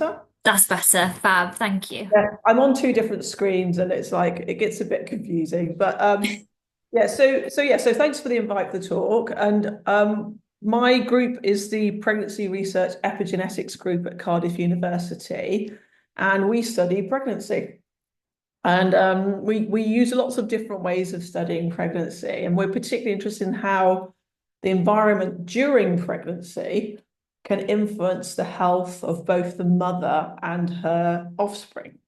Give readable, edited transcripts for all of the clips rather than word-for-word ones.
better? That's better. Fab. Thank you. Yeah, I'm on two different screens and it's like it gets a bit confusing. But yeah, so thanks for the invite for the talk. And my group is the Pregnancy Research Epigenetics group at Cardiff University, and we study pregnancy. And we use lots of different ways of studying pregnancy, and we're particularly interested in how the environment during pregnancy can influence the health of both the mother and her offspring.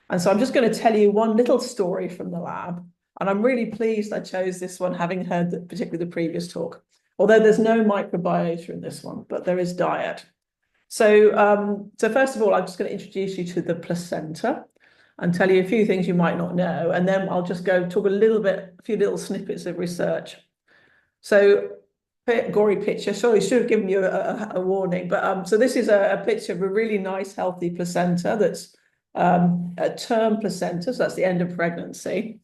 And so I'm just going to tell you one little story from the lab. And I'm really pleased I chose this one, having heard particularly the previous talk. Although there's no microbiota in this one, but there is diet. So first of all, I'm just going to introduce you to the placenta and tell you a few things you might not know. And then I'll just go talk a few little snippets of research. So gory picture. Sorry, I should have given you a warning. But so this is a picture of a really nice, healthy placenta that's a term placenta. So that's the end of pregnancy.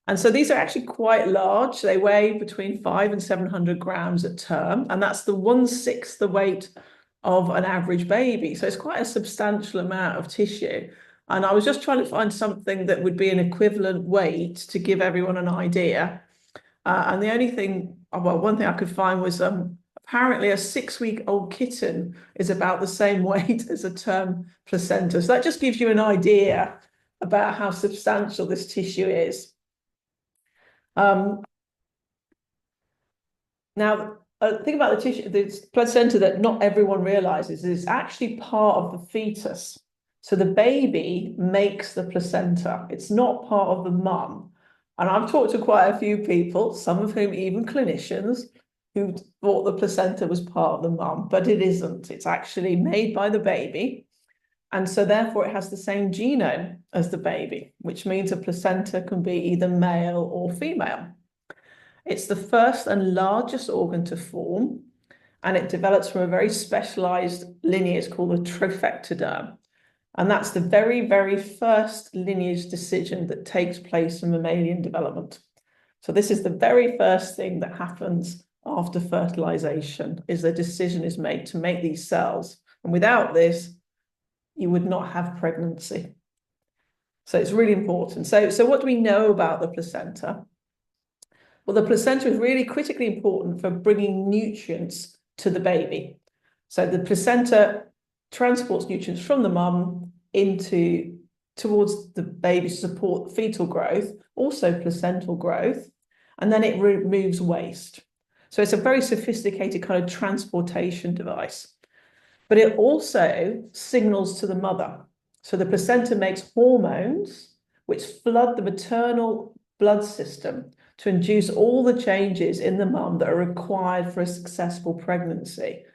And so these are actually quite large. They weigh between 500 and 700 grams at term. And that's the 1/6 the weight of an average baby. So it's quite a substantial amount of tissue. And I was just trying to find something that would be an equivalent weight to give everyone an idea. And the only thing, well, one thing I could find was apparently a 6-week-old kitten is about the same weight as a term placenta. So that just gives you an idea about how substantial this tissue is. Now, the thing about the tissue, the placenta that not everyone realizes is actually part of the fetus. So the baby makes the placenta. It's not part of the mum. And I've talked to quite a few people, some of whom even clinicians, who thought the placenta was part of the mum, but it isn't. It's actually made by the baby. And so therefore it has the same genome as the baby, which means a placenta can be either male or female. It's the first and largest organ to form, and it develops from a very specialized lineage called the trophectoderm. And that's the very, very first lineage decision that takes place in mammalian development. So this is the very first thing that happens after fertilization, is the decision is made to make these cells. And without this, you would not have pregnancy. So it's really important. So what do we know about the placenta? Well, the placenta is really critically important for bringing nutrients to the baby. So the placenta transports nutrients from the mum towards the baby to support fetal growth, also placental growth, and then it removes waste. So it's a very sophisticated kind of transportation device. But it also signals to the mother. So the placenta makes hormones which flood the maternal blood system to induce all the changes in the mum that are required for a successful pregnancy.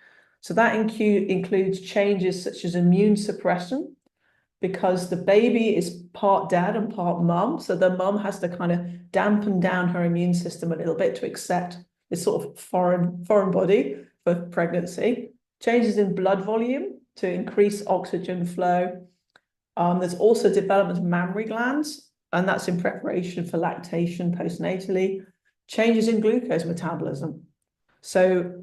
So that includes changes such as immune suppression, because the baby is part dad and part mum. So the mum has to kind of dampen down her immune system a little bit to accept this sort of foreign body for pregnancy. Changes in blood volume to increase oxygen flow. There's also development of mammary glands, and that's in preparation for lactation postnatally. Changes in glucose metabolism. So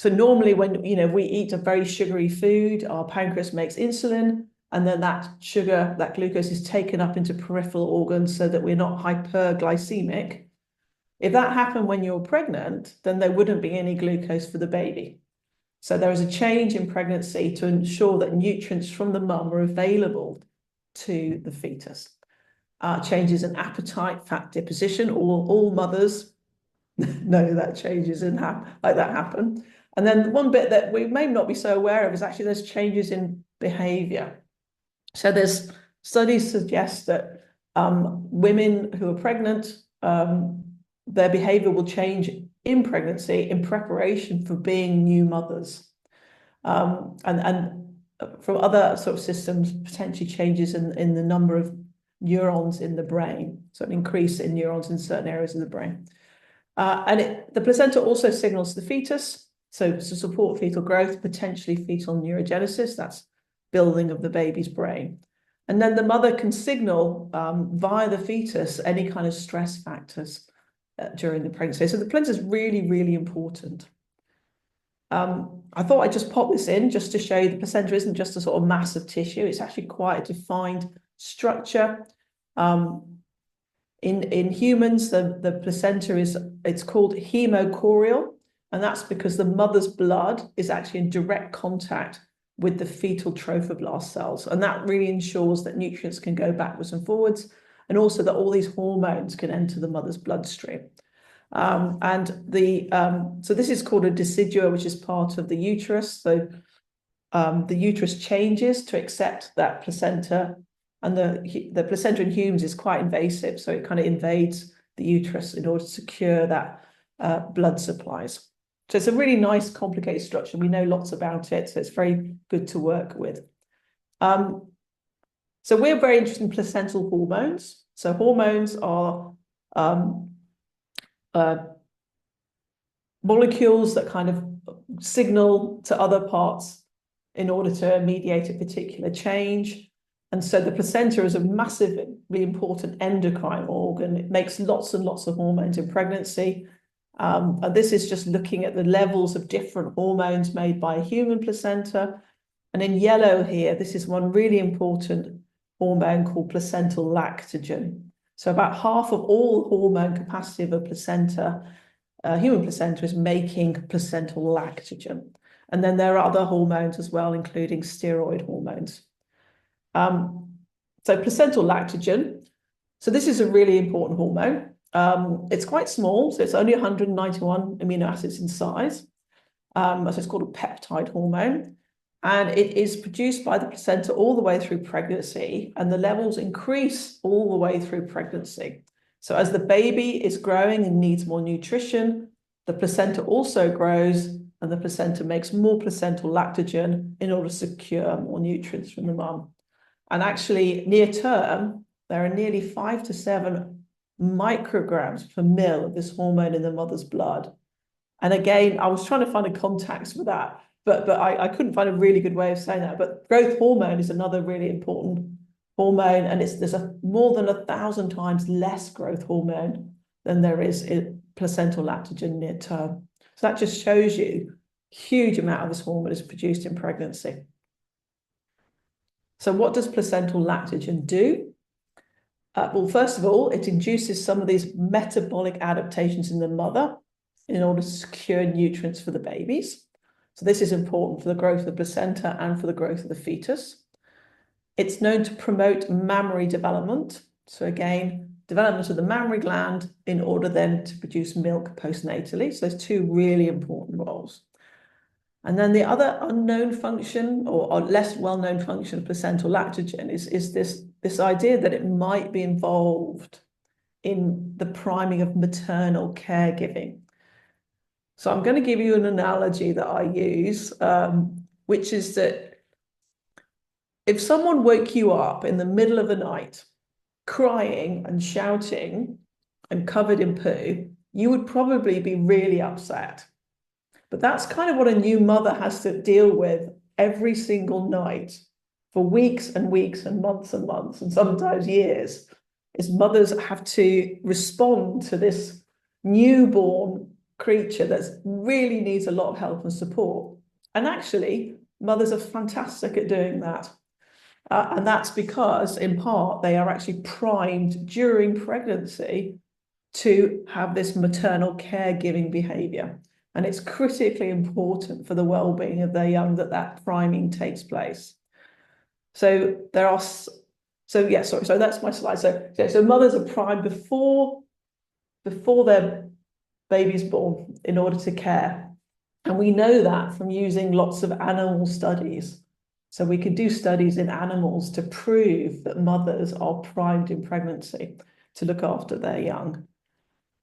normally when we eat a very sugary food, our pancreas makes insulin, and then that sugar, that glucose is taken up into peripheral organs so that we're not hyperglycemic. If that happened when you're pregnant, then there wouldn't be any glucose for the baby. So there is a change in pregnancy to ensure that nutrients from the mum are available to the fetus. Changes in appetite, fat deposition, all mothers know that changes like that happen. And then one bit that we may not be so aware of is actually there's changes in behavior. So there's studies suggest that women who are pregnant, their behavior will change in pregnancy in preparation for being new mothers. And from other sort of systems, potentially changes in the number of neurons in the brain, so an increase in neurons in certain areas of the brain. And the placenta also signals the fetus, so to support fetal growth, potentially fetal neurogenesis, that's building of the baby's brain. And then the mother can signal via the fetus any kind of stress factors during the pregnancy. So the placenta is really, really important. I thought I'd just pop this in just to show you the placenta isn't just a sort of mass of tissue. It's actually quite a defined structure. In humans, the placenta it's called hemochorial, and that's because the mother's blood is actually in direct contact with the fetal trophoblast cells, and that really ensures that nutrients can go backwards and forwards, and also that all these hormones can enter the mother's bloodstream. So this is called a decidua, which is part of the uterus. So the uterus changes to accept that placenta, and the placenta in humans is quite invasive, so it kind of invades the uterus in order to secure that blood supplies. So it's a really nice, complicated structure. We know lots about it, so it's very good to work with. So we're very interested in placental hormones. So hormones are molecules that kind of signal to other parts in order to mediate a particular change. And so the placenta is a massively important endocrine organ. It makes lots and lots of hormones in pregnancy. And this is just looking at the levels of different hormones made by a human placenta. And in yellow here, this is one really important hormone called placental lactogen. So about half of all hormone capacity of a placenta, human placenta, is making placental lactogen. And then there are other hormones as well, including steroid hormones. So placental lactogen. So this is a really important hormone. It's quite small, so it's only 191 amino acids in size. So it's called a peptide hormone. And it is produced by the placenta all the way through pregnancy, and the levels increase all the way through pregnancy. So as the baby is growing and needs more nutrition, the placenta also grows, and the placenta makes more placental lactogen in order to secure more nutrients from the mum. And actually, near term, there are nearly 5 to 7 micrograms per mil of this hormone in the mother's blood. And again, I was trying to find a context for that, but I couldn't find a really good way of saying that. But growth hormone is another really important hormone, and there's more than 1,000 times less growth hormone than there is in placental lactogen near term. So that just shows you a huge amount of this hormone is produced in pregnancy. So what does placental lactogen do? Well, first of all, it induces some of these metabolic adaptations in the mother in order to secure nutrients for the babies. So this is important for the growth of the placenta and for the growth of the fetus. It's known to promote mammary development. So again, development of the mammary gland in order then to produce milk postnatally. So there's 2 really important roles. And then the other unknown function or less well-known function of placental lactogen is this idea that it might be involved in the priming of maternal caregiving. So I'm going to give you an analogy that I use, which is that if someone woke you up in the middle of the night, crying and shouting and covered in poo, you would probably be really upset. But that's kind of what a new mother has to deal with every single night for weeks and weeks and months and sometimes years, is mothers have to respond to this newborn creature that really needs a lot of help and support. And actually, mothers are fantastic at doing that. And that's because, in part, they are actually primed during pregnancy to have this maternal caregiving behavior. And it's critically important for the well-being of their young that priming takes place. So so that's my slide. So mothers are primed before their baby's born in order to care. And we know that from using lots of animal studies. So we could do studies in animals to prove that mothers are primed in pregnancy to look after their young.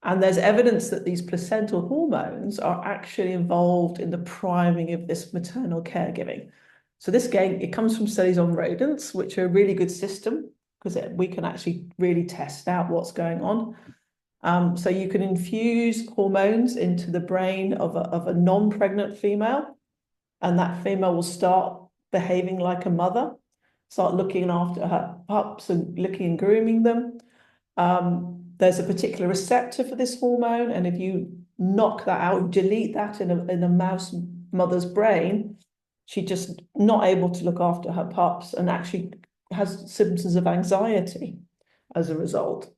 And there's evidence that these placental hormones are actually involved in the priming of this maternal caregiving. So this, again, it comes from studies on rodents, which are a really good system because we can actually really test out what's going on. So you can infuse hormones into the brain of a non-pregnant female, and that female will start behaving like a mother, start looking after her pups and looking and grooming them. There's a particular receptor for this hormone, and if you knock that out, delete that in a mouse mother's brain, she's just not able to look after her pups and actually has symptoms of anxiety as a result.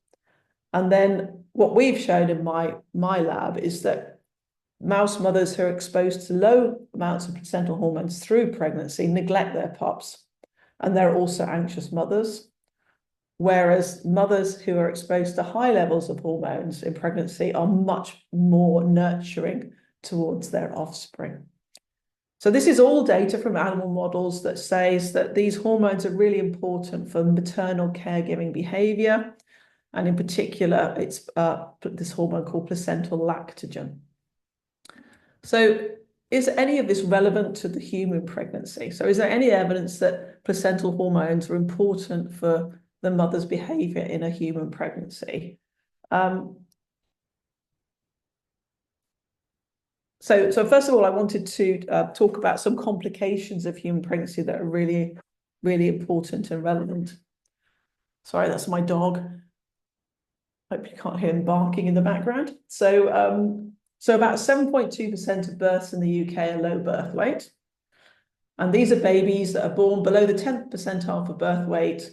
And then what we've shown in my lab is that mouse mothers who are exposed to low amounts of placental hormones through pregnancy neglect their pups, and they're also anxious mothers. Whereas mothers who are exposed to high levels of hormones in pregnancy are much more nurturing towards their offspring. So this is all data from animal models that says that these hormones are really important for maternal caregiving behavior. And in particular, it's this hormone called placental lactogen. So is any of this relevant to the human pregnancy? So is there any evidence that placental hormones are important for the mother's behavior in a human pregnancy? So first of all, I wanted to talk about some complications of human pregnancy that are really, really important and relevant. Sorry, that's my dog. Hope you can't hear him barking in the background. So about 7.2% of births in the UK are low birth weight. And these are babies that are born below the 10th percentile for birth weight.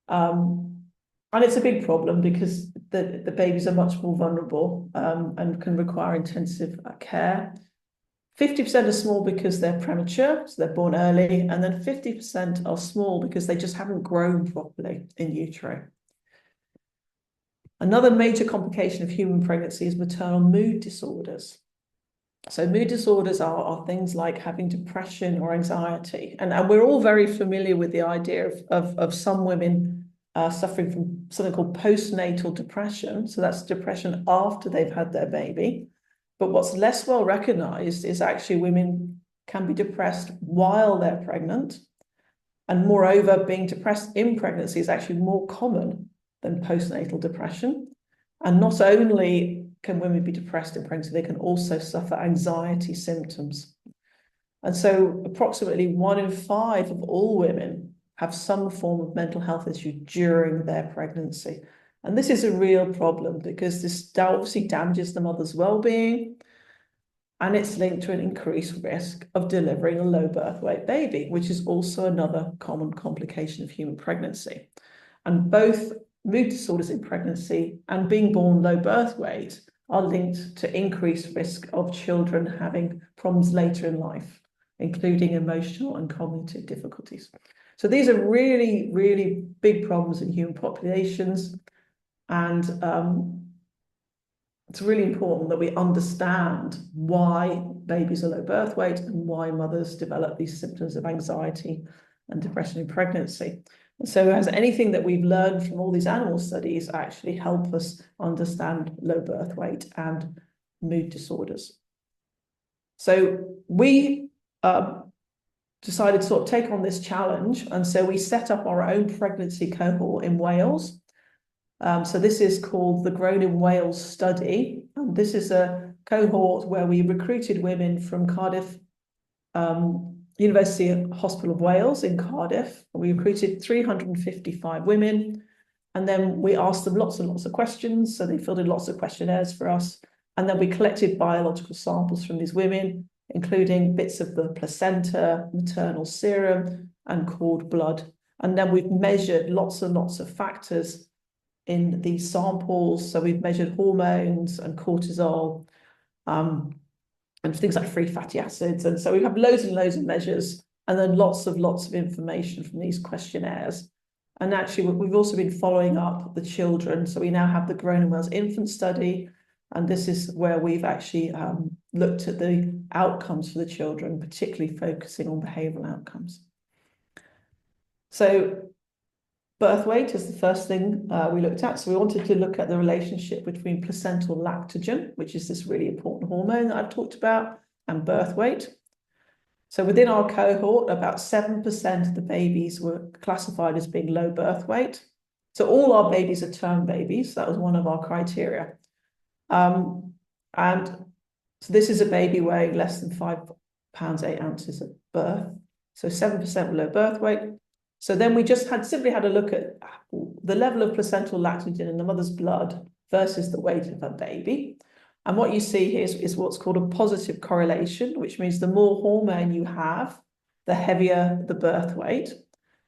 And it's a big problem because the babies are much more vulnerable and can require intensive care. 50% are small because they're premature, so they're born early, and then 50% are small because they just haven't grown properly in utero. Another major complication of human pregnancy is maternal mood disorders. So mood disorders are things like having depression or anxiety. And we're all very familiar with the idea of some women suffering from something called postnatal depression. So that's depression after they've had their baby. But what's less well recognized is actually women can be depressed while they're pregnant. And moreover, being depressed in pregnancy is actually more common than postnatal depression. And not only can women be depressed in pregnancy, they can also suffer anxiety symptoms. And so approximately 1 in 5 of all women have some form of mental health issue during their pregnancy. And this is a real problem because this obviously damages the mother's well-being, and it's linked to an increased risk of delivering a low birth weight baby, which is also another common complication of human pregnancy. And both mood disorders in pregnancy and being born low birth weight are linked to increased risk of children having problems later in life, including emotional and cognitive difficulties. So these are really, really big problems in human populations. And it's really important that we understand why babies are low birth weight and why mothers develop these symptoms of anxiety and depression in pregnancy. And so has anything that we've learned from all these animal studies actually help us understand low birth weight and mood disorders? So we decided to sort of take on this challenge. And so we set up our own pregnancy cohort in Wales. So this is called the Grown in Wales study. And this is a cohort where we recruited women from Cardiff University Hospital of Wales in Cardiff. We recruited 355 women. And then we asked them lots and lots of questions. So they filled in lots of questionnaires for us. And then we collected biological samples from these women, including bits of the placenta, maternal serum, and cord blood. And then we've measured lots and lots of factors in these samples. So we've measured hormones and cortisol, and things like free fatty acids. And so we have loads and loads of measures, and then lots of information from these questionnaires. And actually, we've also been following up the children. So we now have the Grown in Wales infant study. And this is where we've actually looked at the outcomes for the children, particularly focusing on behavioural outcomes. So birth weight is the first thing we looked at. So we wanted to look at the relationship between placental lactogen, which is this really important hormone that I've talked about, and birth weight. So within our cohort, about 7% of the babies were classified as being low birth weight. So all our babies are term babies. That was one of our criteria. And so this is a baby weighing less than 5 pounds 8 ounces at birth. So 7% were low birth weight. So then we just simply had a look at the level of placental lactogen in the mother's blood versus the weight of her baby. And what you see here is what's called a positive correlation, which means the more hormone you have, the heavier the birth weight.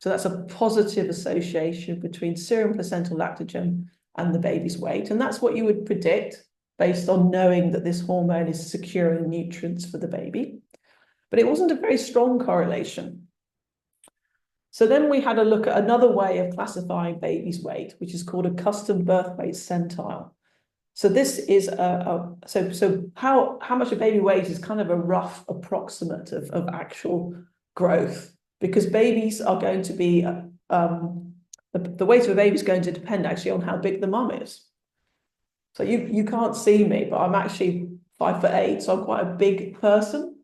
So that's a positive association between serum placental lactogen and the baby's weight. And that's what you would predict based on knowing that this hormone is securing nutrients for the baby. But it wasn't a very strong correlation. So then we had a look at another way of classifying baby's weight, which is called a custom birth weight centile. So this is so how much a baby weighs is kind of a rough approximate of actual growth, because babies are going to be the weight of a baby is going to depend actually on how big the mum is. So you can't see me, but I'm actually 5'8", so I'm quite a big person,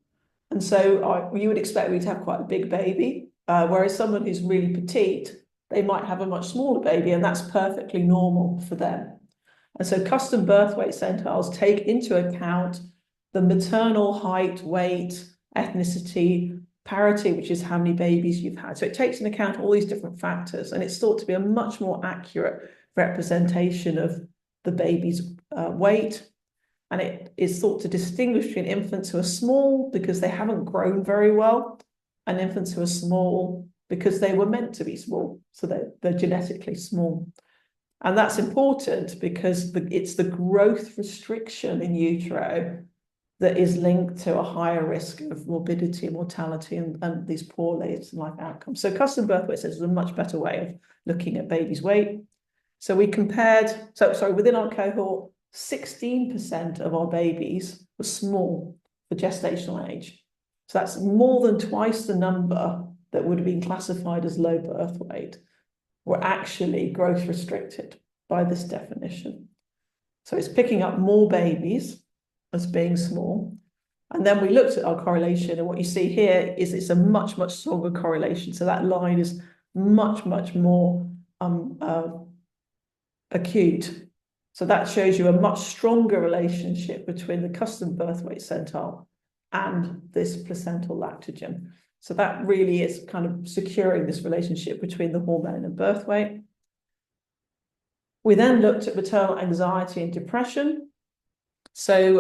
and so you would expect me to have quite a big baby, whereas someone who's really petite, they might have a much smaller baby, and that's perfectly normal for them. And so custom birth weight centiles take into account the maternal height, weight, ethnicity, parity, which is how many babies you've had. So it takes into account all these different factors, and it's thought to be a much more accurate representation of the baby's weight. And it is thought to distinguish between infants who are small because they haven't grown very well, and infants who are small because they were meant to be small, so they're genetically small. And that's important because it's the growth restriction in utero that is linked to a higher risk of morbidity and mortality and these poor later life outcomes. So custom birth weight is a much better way of looking at baby's weight. So we compared, within our cohort, 16% of our babies were small for gestational age. So that's more than twice the number that would have been classified as low birth weight were actually growth restricted by this definition. So it's picking up more babies as being small. And then we looked at our correlation, and what you see here is it's a much, much stronger correlation. So that line is much, much more acute. So that shows you a much stronger relationship between the custom birth weight centile and this placental lactogen. So that really is kind of securing this relationship between the hormone and birth weight. We then looked at maternal anxiety and depression. So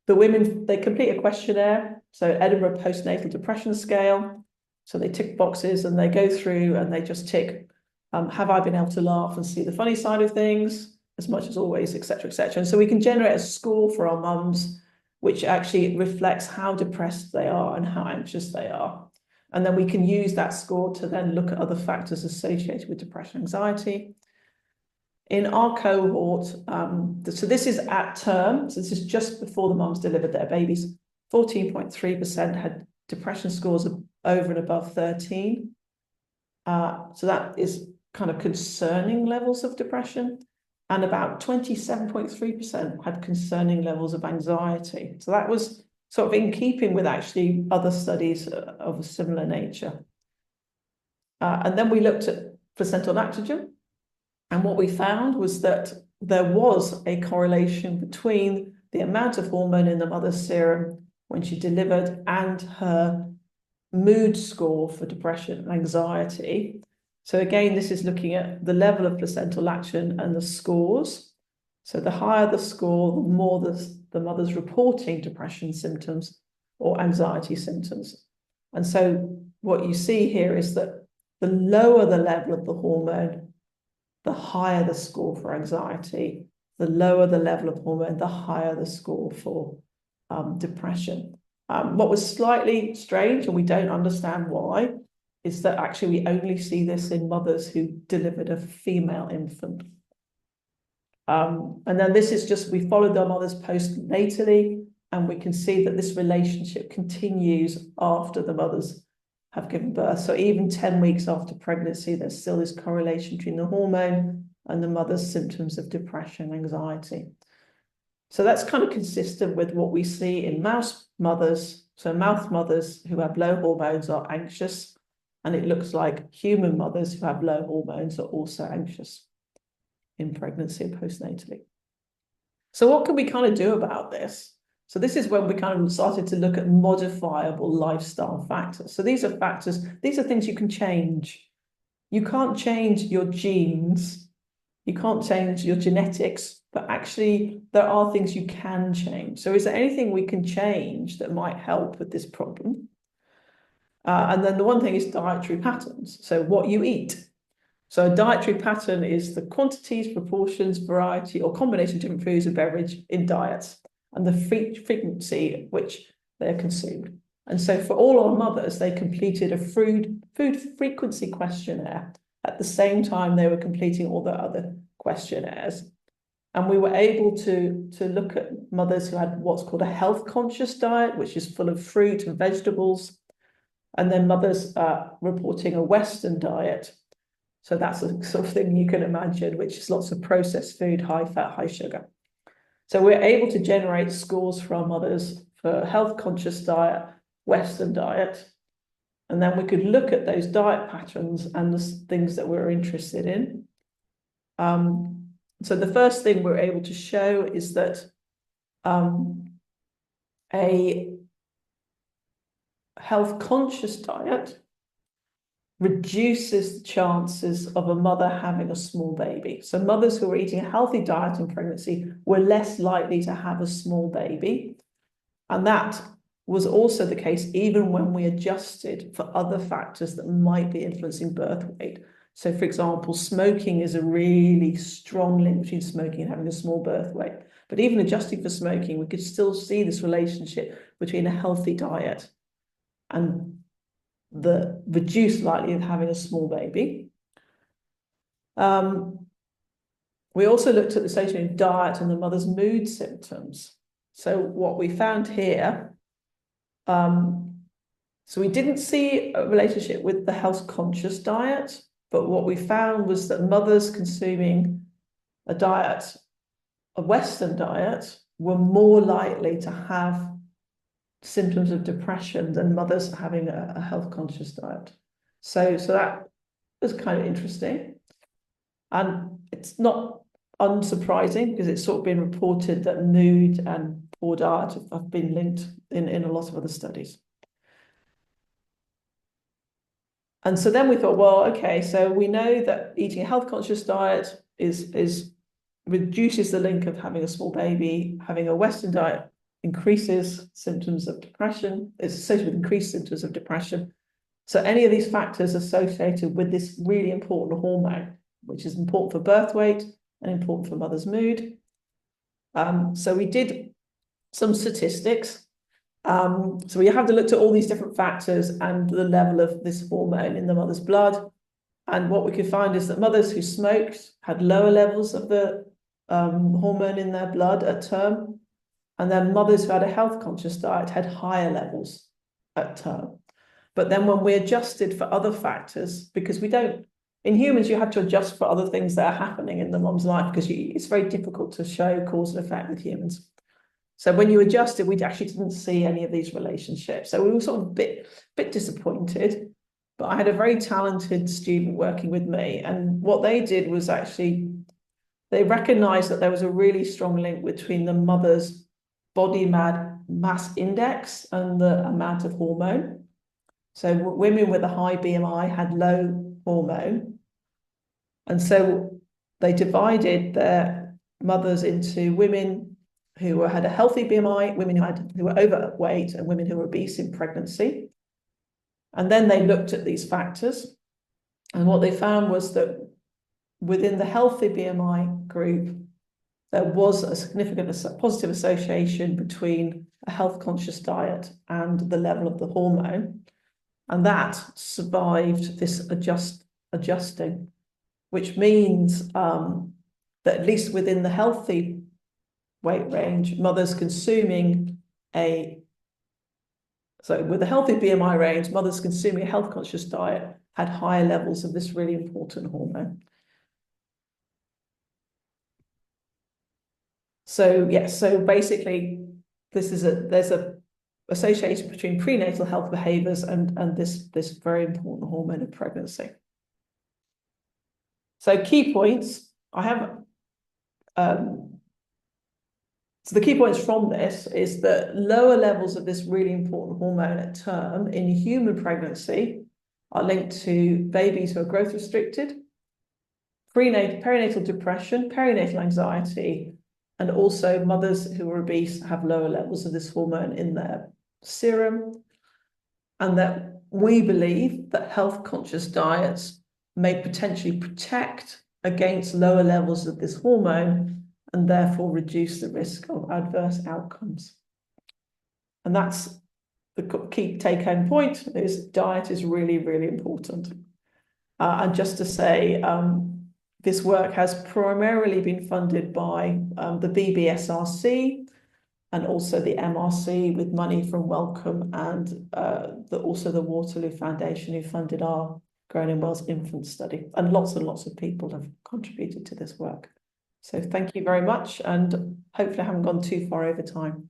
the women, they complete a questionnaire, so Edinburgh postnatal depression scale. So they tick boxes and they go through and they just tick, have I been able to laugh and see the funny side of things as much as always, et cetera, et cetera. And so we can generate a score for our mums, which actually reflects how depressed they are and how anxious they are. And then we can use that score to then look at other factors associated with depression, anxiety. In our cohort, so this is at term, so this is just before the mums delivered their babies, 14.3% had depression scores of over and above 13. So that is kind of concerning levels of depression. And about 27.3% had concerning levels of anxiety. So that was sort of in keeping with actually other studies of a similar nature. And then we looked at placental lactogen. And what we found was that there was a correlation between the amount of hormone in the mother's serum when she delivered and her mood score for depression and anxiety. So again, this is looking at the level of placental lactogen and the scores. So the higher the score, the more the mother's reporting depression symptoms or anxiety symptoms. And so what you see here is that the lower the level of the hormone, the higher the score for anxiety. The lower the level of hormone, the higher the score for depression. What was slightly strange, and we don't understand why, is that actually we only see this in mothers who delivered a female infant. And then this is just, we followed our mothers postnatally, and we can see that this relationship continues after the mothers have given birth. So even 10 weeks after pregnancy, there's still this correlation between the hormone and the mother's symptoms of depression, anxiety. So that's kind of consistent with what we see in mouse mothers. So mouse mothers who have low hormones are anxious, and it looks like human mothers who have low hormones are also anxious in pregnancy and postnatally. So what can we kind of do about this? So this is when we kind of started to look at modifiable lifestyle factors. So these are factors, these are things you can change. You can't change your genes. you can't change your genetics, but actually there are things you can change. So is there anything we can change that might help with this problem? And then the one thing is dietary patterns. So what you eat. So a dietary pattern is the quantities, proportions, variety, or combination of different foods and beverage in diets, and the frequency at which they're consumed. And so for all our mothers, they completed a food frequency questionnaire at the same time they were completing all the other questionnaires. And we were able to look at mothers who had what's called a health conscious diet, which is full of fruit and vegetables, and then mothers reporting a Western diet. So that's the sort of thing you can imagine, which is lots of processed food, high fat, high sugar. So we're able to generate scores for our mothers for health conscious diet, Western diet, and then we could look at those diet patterns and the things that we're interested in. So the first thing we're able to show is that a health conscious diet reduces the chances of a mother having a small baby. So mothers who are eating a healthy diet in pregnancy were less likely to have a small baby. And that was also the case even when we adjusted for other factors that might be influencing birth weight. So for example, smoking is a really strong link between smoking and having a small birth weight. But even adjusting for smoking, we could still see this relationship between a healthy diet and the reduced likelihood of having a small baby. We also looked at the association of diet and the mother's mood symptoms. So what we found here, so we didn't see a relationship with the health conscious diet, but what we found was that mothers consuming a diet, a Western diet, were more likely to have symptoms of depression than mothers having a health conscious diet. So that was kind of interesting. And it's not unsurprising because it's sort of been reported that mood and poor diet have been linked in a lot of other studies. And so then we thought, well, okay, so we know that eating a health conscious diet reduces the link of having a small baby. Having a Western diet increases symptoms of depression. It's associated with increased symptoms of depression. So any of these factors associated with this really important hormone, which is important for birth weight and important for mother's mood. So we did some statistics. So we have to look at all these different factors and the level of this hormone in the mother's blood. And what we could find is that mothers who smoked had lower levels of the hormone in their blood at term. And then mothers who had a health conscious diet had higher levels at term. But then when we adjusted for other factors, because in humans, you have to adjust for other things that are happening in the mom's life because it's very difficult to show cause and effect with humans. So when you adjusted, we actually didn't see any of these relationships. So we were sort of a bit disappointed, but I had a very talented student working with me. And what they did was actually, they recognized that there was a really strong link between the mother's body mass index and the amount of hormone. So women with a high BMI had low hormone. And so they divided their mothers into women who had a healthy BMI, women who were overweight, and women who were obese in pregnancy. And then they looked at these factors. And what they found was that within the healthy BMI group, there was a significant positive association between a health conscious diet and the level of the hormone. And that survived this adjusting, which means that at least within the healthy weight range, mothers consuming with a healthy BMI range, mothers consuming a health conscious diet had higher levels of this really important hormone. So yes, so basically there's a association between prenatal health behaviors and this very important hormone of pregnancy. So key points, I have so the key points from this is that lower levels of this really important hormone at term in human pregnancy are linked to babies who are growth restricted, perinatal depression, perinatal anxiety, and also mothers who are obese have lower levels of this hormone in their serum, and that we believe that health-conscious diets may potentially protect against lower levels of this hormone and therefore reduce the risk of adverse outcomes. And that's the key take-home point, is diet is really, really important. And just to say, this work has primarily been funded by the BBSRC and also the MRC with money from Wellcome and also the Waterloo Foundation, who funded our Grown in Wales infant study. And lots of people have contributed to this work. So thank you very much, and hopefully I haven't gone too far over time.